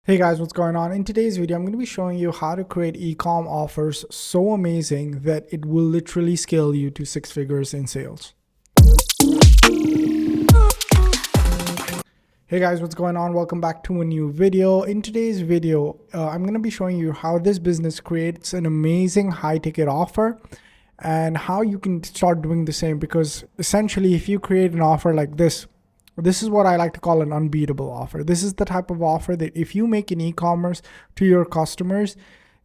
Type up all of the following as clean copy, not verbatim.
Hey guys, what's going on? In today's video, I'm going to be showing you how to create ecom offers so amazing that it will literally scale you to 6 figures in sales. Hey guys, what's going on? Welcome back to a new video. In today's video, I'm going to be showing you how this business creates an amazing high ticket offer and how you can start doing the same, because essentially if you create an offer like this is what I like to call an unbeatable offer. This is the type of offer that if you make in e-commerce to your customers,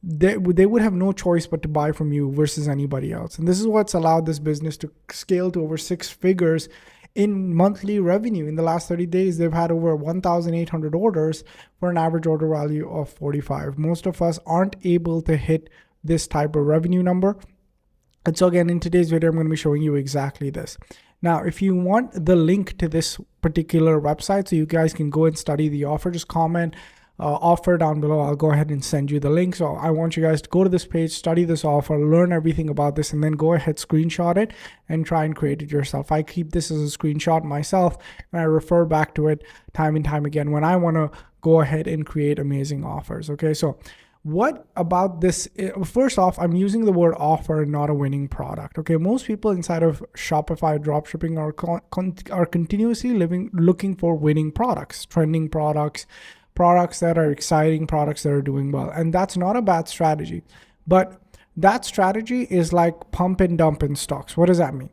they would have no choice but to buy from you versus anybody else. And this is what's allowed this business to scale to over 6 figures in monthly revenue. In the last 30 days, they've had over 1,800 orders for an average order value of 45. Most of us aren't able to hit this type of revenue number. And so again, in today's video, I'm going to be showing you exactly this. Now, if you want the link to this particular website so you guys can go and study the offer, just comment offer down below. I'll go ahead and send you the link. So I want you guys to go to this page, study this offer, learn everything about this, and then go ahead, screenshot it and try and create it yourself. I keep this as a screenshot myself and I refer back to it time and time again when I want to go ahead and create amazing offers. Okay, so what about this? First off, I'm using the word offer and not a winning product. Okay, most people inside of Shopify dropshipping are continuously looking for winning products, trending products, products that are exciting, products that are doing well. And that's not a bad strategy. But that strategy is like pump and dump in stocks. What does that mean?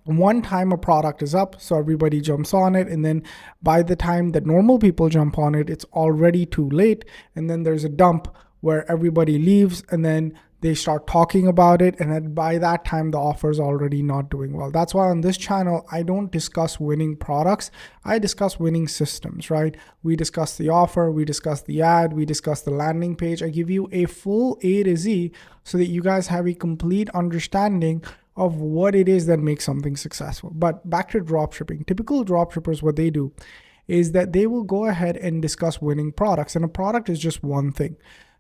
One time a product is up, so everybody jumps on it, and then by the time that normal people jump on it, it's already too late, and then there's a dump where everybody leaves, and then they start talking about it, and then by that time the offer is already not doing well. That's why on this channel I don't discuss winning products, I discuss winning systems, right? We discuss the offer, we discuss the ad, we discuss the landing page. I give you a full A to Z so that you guys have a complete understanding of what it is that makes something successful. But back to dropshipping. Typical dropshippers, what they do is that they will go ahead and discuss winning products, and a product is just one thing.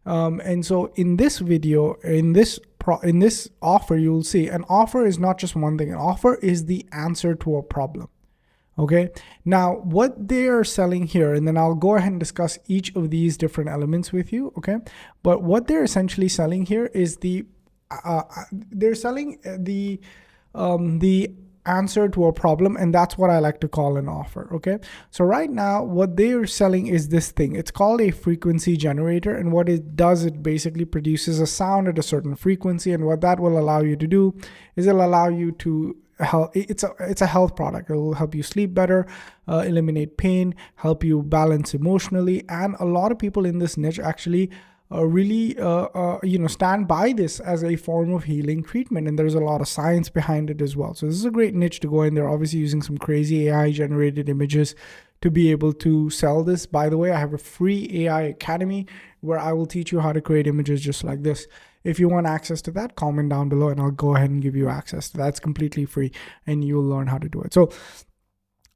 And so in this video, in this offer, you'll see an offer is not just one thing. An offer is the answer to a problem. Okay. Now what they are selling here, and then I'll go ahead and discuss each of these different elements with you. Okay. But what they're essentially selling here is they're selling the answer to a problem, and that's what I like to call an offer. Okay, so right now what they're selling is this thing. It's called a frequency generator, and what it does, it basically produces a sound at a certain frequency, and what that will allow you to do is it'll allow you to it's a health product. It will help you sleep better, eliminate pain, help you balance emotionally, and a lot of people in this niche actually really stand by this as a form of healing treatment, and there's a lot of science behind it as well. So this is a great niche to go in. They're obviously using some crazy AI generated images to be able to sell this. By the way, I have a free AI academy where I will teach you how to create images just like this. If you want access to that, comment down below and I'll go ahead and give you access to that. It's completely free and you'll learn how to do it. So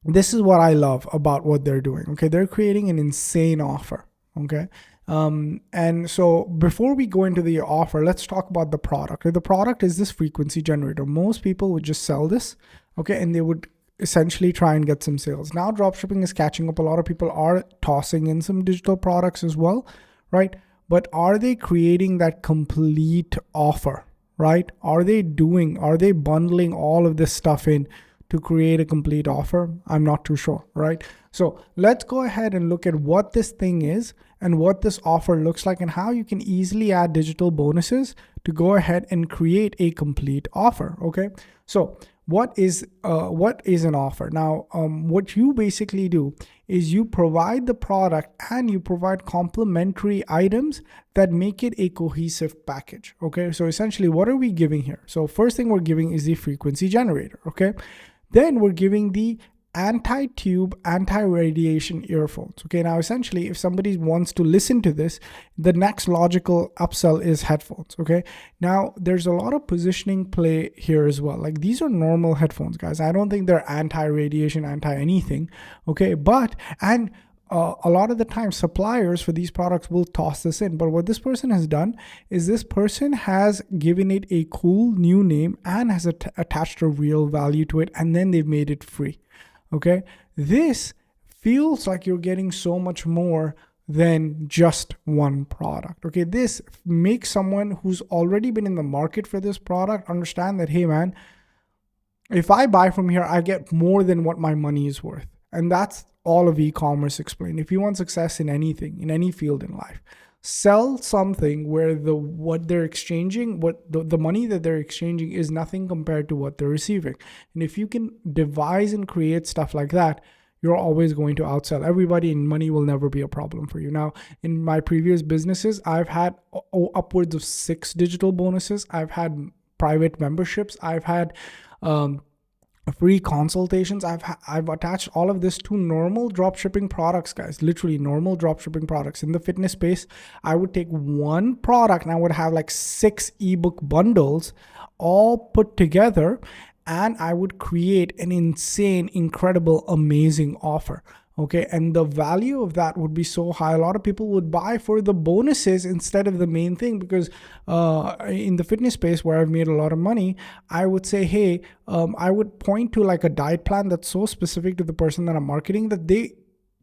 this is what I love about what they're doing. Okay, they're creating an insane offer. Okay. And so before we go into the offer, let's talk about the product. The product is this frequency generator. Most people would just sell this, okay, and they would essentially try and get some sales. Now dropshipping is catching up. A lot of people are tossing in some digital products as well, right? But are they creating that complete offer, right? Are they bundling all of this stuff in to create a complete offer? I'm not too sure, right? So let's go ahead and look at what this thing is and what this offer looks like and how you can easily add digital bonuses to go ahead and create a complete offer. Okay, so what is an offer? Now, what you basically do is you provide the product and you provide complementary items that make it a cohesive package. Okay, so essentially what are we giving here? So first thing we're giving is the frequency generator. Okay, then we're giving the anti-tube, anti-radiation earphones. Okay, now essentially if somebody wants to listen to this, the next logical upsell is headphones. Okay, now there's a lot of positioning play here as well. Like these are normal headphones, guys. I don't think they're anti-radiation, anti-anything. Okay, but a lot of the time suppliers for these products will toss this in, but what this person has done is this person has given it a cool new name and has attached a real value to it, and then they've made it free. Okay, this feels like you're getting so much more than just one product. Okay, this makes someone who's already been in the market for this product understand that, hey man, if I buy from here, I get more than what my money is worth. And that's all of e-commerce explained. If you want success in anything, in any field in life, sell something where what they're exchanging, the money that they're exchanging is nothing compared to what they're receiving. And if you can devise and create stuff like that, you're always going to outsell everybody, and money will never be a problem for you. Now, in my previous businesses, I've had upwards of 6 digital bonuses. I've had private memberships. I've had free consultations. I've attached all of this to normal dropshipping products, guys. Literally normal dropshipping products. In the fitness space, I would take one product and I would have like 6 ebook bundles all put together, and I would create an insane, incredible, amazing offer. Okay, and the value of that would be so high. A lot of people would buy for the bonuses instead of the main thing, because in the fitness space where I've made a lot of money, I would say, hey, I would point to like a diet plan that's so specific to the person that I'm marketing that they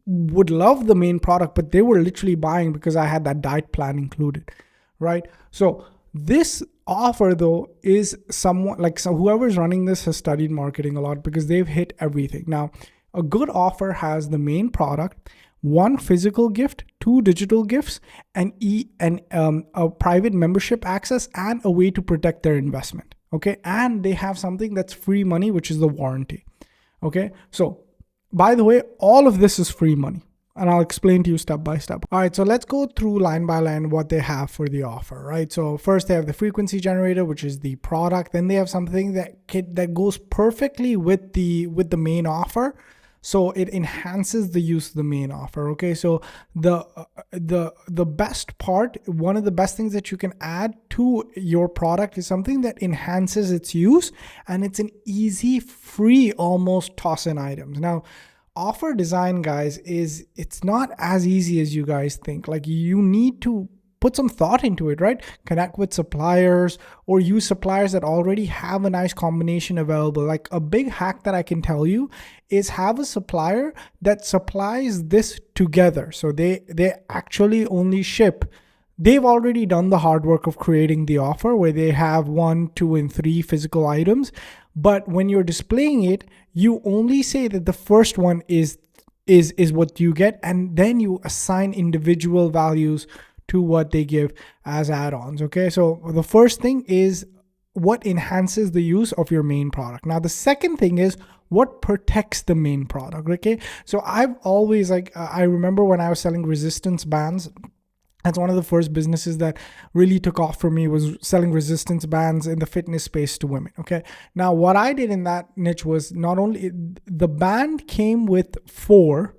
would love the main product, but they were literally buying because I had that diet plan included, right? So this offer though is somewhat like, so whoever's running this has studied marketing a lot because they've hit everything. Now, a good offer has the main product, 1 physical gift, 2 digital gifts, and a private membership access, and a way to protect their investment. Okay, and they have something that's free money, which is the warranty. Okay, so by the way, all of this is free money, and I'll explain to you step by step. All right, so let's go through line by line what they have for the offer, right? So first they have the frequency generator, which is the product. Then they have something that goes perfectly with the main offer. So it enhances the use of the main offer. Okay, so the best part, one of the best things that you can add to your product is something that enhances its use, and it's an easy, free, almost toss-in items. Now, offer design, guys, it's not as easy as you guys think. Like, you need to put some thought into it, right? Connect with suppliers or use suppliers that already have a nice combination available. Like, a big hack that I can tell you is have a supplier that supplies this together. So they actually only ship. They've already done the hard work of creating the offer where they have 1, 2, and 3 physical items. But when you're displaying it, you only say that the first one is what you get, and then you assign individual values to what they give as add-ons. Okay, so the first thing is what enhances the use of your main product. Now, the second thing is what protects the main product. Okay, so I've always, like, I remember when I was selling resistance bands. That's one of the first businesses that really took off for me, was selling resistance bands in the fitness space to women. Okay, now what I did in that niche was, not only the band came with 4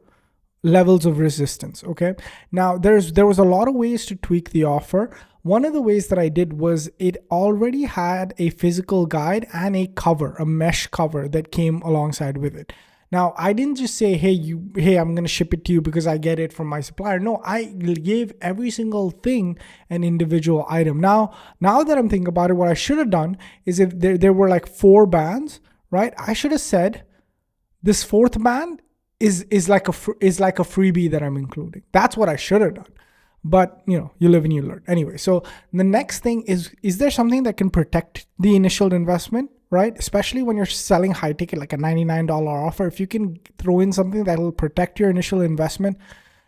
levels of resistance. Okay, now there was a lot of ways to tweak the offer. One of the ways that I did was it already had a physical guide and a cover, a mesh cover that came alongside with it. Now, I didn't just say, hey, I'm going to ship it to you because I get it from my supplier. No, I gave every single thing an individual item. Now that I'm thinking about it, what I should have done is, if there were like 4 bands, right? I should have said this 4th band is like a freebie that I'm including. That's what I should have done. But you live and you learn. Anyway, so the next thing is there something that can protect the initial investment, right? Especially when you're selling high ticket, like a $99 offer. If you can throw in something that will protect your initial investment,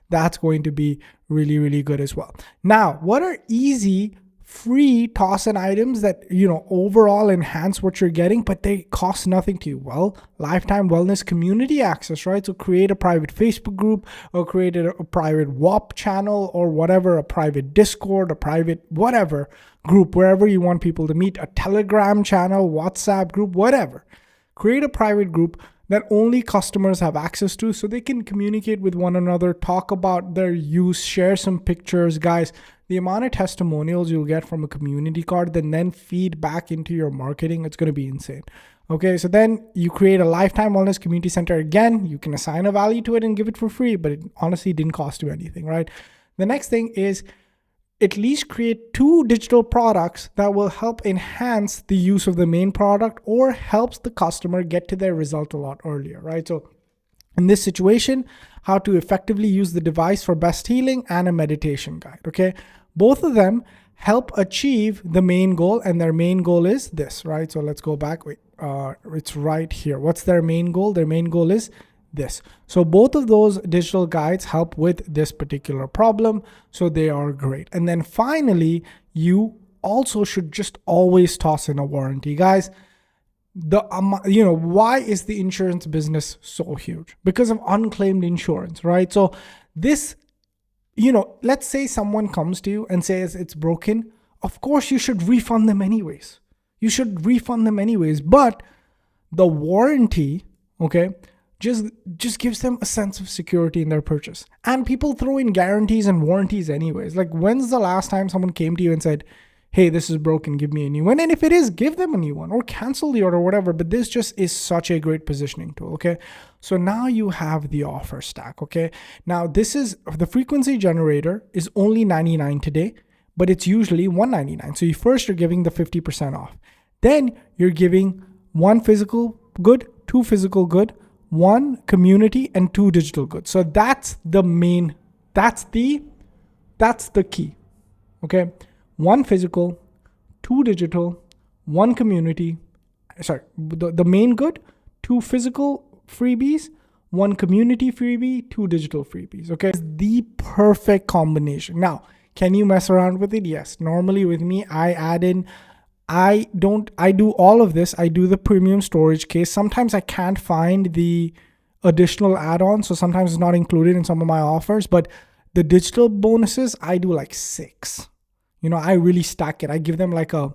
that's going to be really, really good as well. Now, what are easy, free toss-in items that, overall enhance what you're getting, but they cost nothing to you? Well, lifetime wellness community access, right? So create a private Facebook group, or create a private WAP channel, or whatever, a private Discord, a private whatever group, wherever you want people to meet, a Telegram channel, WhatsApp group, whatever. Create a private group that only customers have access to, so they can communicate with one another, talk about their use, share some pictures. Guys, the amount of testimonials you'll get from a community card that then feed back into your marketing, it's going to be insane. Okay, so then you create a lifetime wellness community center. Again, you can assign a value to it and give it for free, but it honestly didn't cost you anything, right? The next thing is, at least create 2 digital products that will help enhance the use of the main product, or helps the customer get to their result a lot earlier, right? So in this situation, how to effectively use the device for best healing, and a meditation guide. Okay, both of them help achieve the main goal, and their main goal is this, right? So let's go back. Wait, it's right here. What's their main goal? Their main goal is this. So both of those digital guides help with this particular problem, so they are great. And then finally, you also should just always toss in a warranty, guys. Why is the insurance business so huge? Because of unclaimed insurance, right? So this, let's say someone comes to you and says it's broken. Of course, you should refund them anyways. But the warranty, okay, just gives them a sense of security in their purchase. And people throw in guarantees and warranties anyways. Like, when's the last time someone came to you and said, hey, this is broken, give me a new one? And if it is, give them a new one or cancel the order or whatever. But this just is such a great positioning tool, okay? So now you have the offer stack, okay? Now this is, the frequency generator is only $99 today, but it's usually $199. So you're giving the 50% off. Then you're giving 1 physical good, 2 physical good, 1 community, and 2 digital goods. So that's the key, okay? 1 physical, 2 digital, 1 community, the main good, 2 physical freebies, 1 community freebie, 2 digital freebies, okay? It's the perfect combination. Now, can you mess around with it? Yes. Normally with me, I do all of this. I do the premium storage case. Sometimes I can't find the additional add-ons, so sometimes it's not included in some of my offers, but the digital bonuses, I do like 6. I really stack it. I give them like a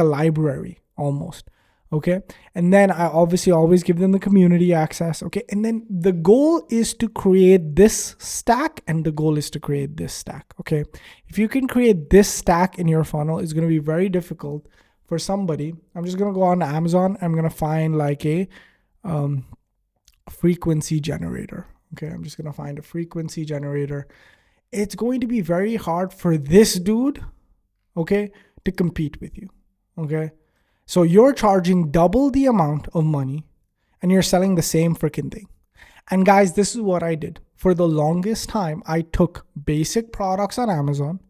library almost. Okay. And then I obviously always give them the community access. Okay. And then the goal is to create this stack, and the goal is to create this stack. Okay. If you can create this stack in your funnel, it's going to be very difficult for somebody. I'm just going to go on Amazon. I'm going to find like a frequency generator. Okay. I'm just going to find a frequency generator. It's going to be very hard for this dude, okay, to compete with you, okay? So you're charging double the amount of money and you're selling the same freaking thing. And guys, this is what I did. For the longest time, I took basic products on Amazon,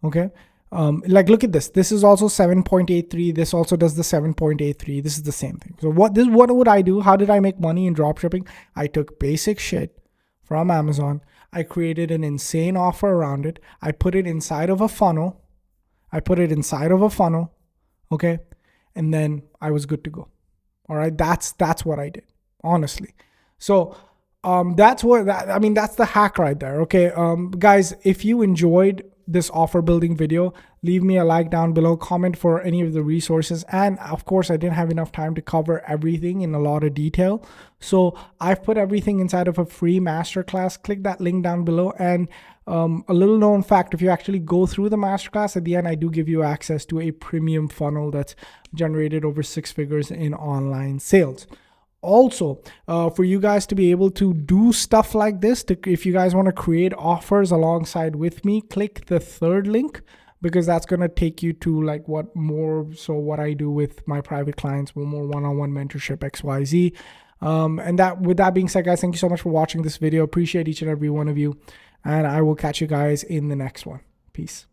okay? Like, look at this. This is also 7.83. This also does the 7.83. This is the same thing. So what would I do? How did I make money in dropshipping? I took basic shit from Amazon. I created an insane offer around it. I put it inside of a funnel. Okay? And then I was good to go. All right? That's what I did, honestly. So that's the hack right there. Okay, guys, if you enjoyed this offer building video, leave me a like down below, comment for any of the resources. And of course, I didn't have enough time to cover everything in a lot of detail, so I've put everything inside of a free masterclass. Click that link down below. And a little known fact, if you actually go through the masterclass, at the end I do give you access to a premium funnel that's generated over 6 figures in online sales. Also, for you guys to be able to do stuff like this, if you guys want to create offers alongside with me, click the 3rd link, because that's going to take you to like what I do with my private clients, more one-on-one mentorship, XYZ. And with that being said, guys, thank you so much for watching this video. Appreciate each and every one of you, and I will catch you guys in the next one. Peace.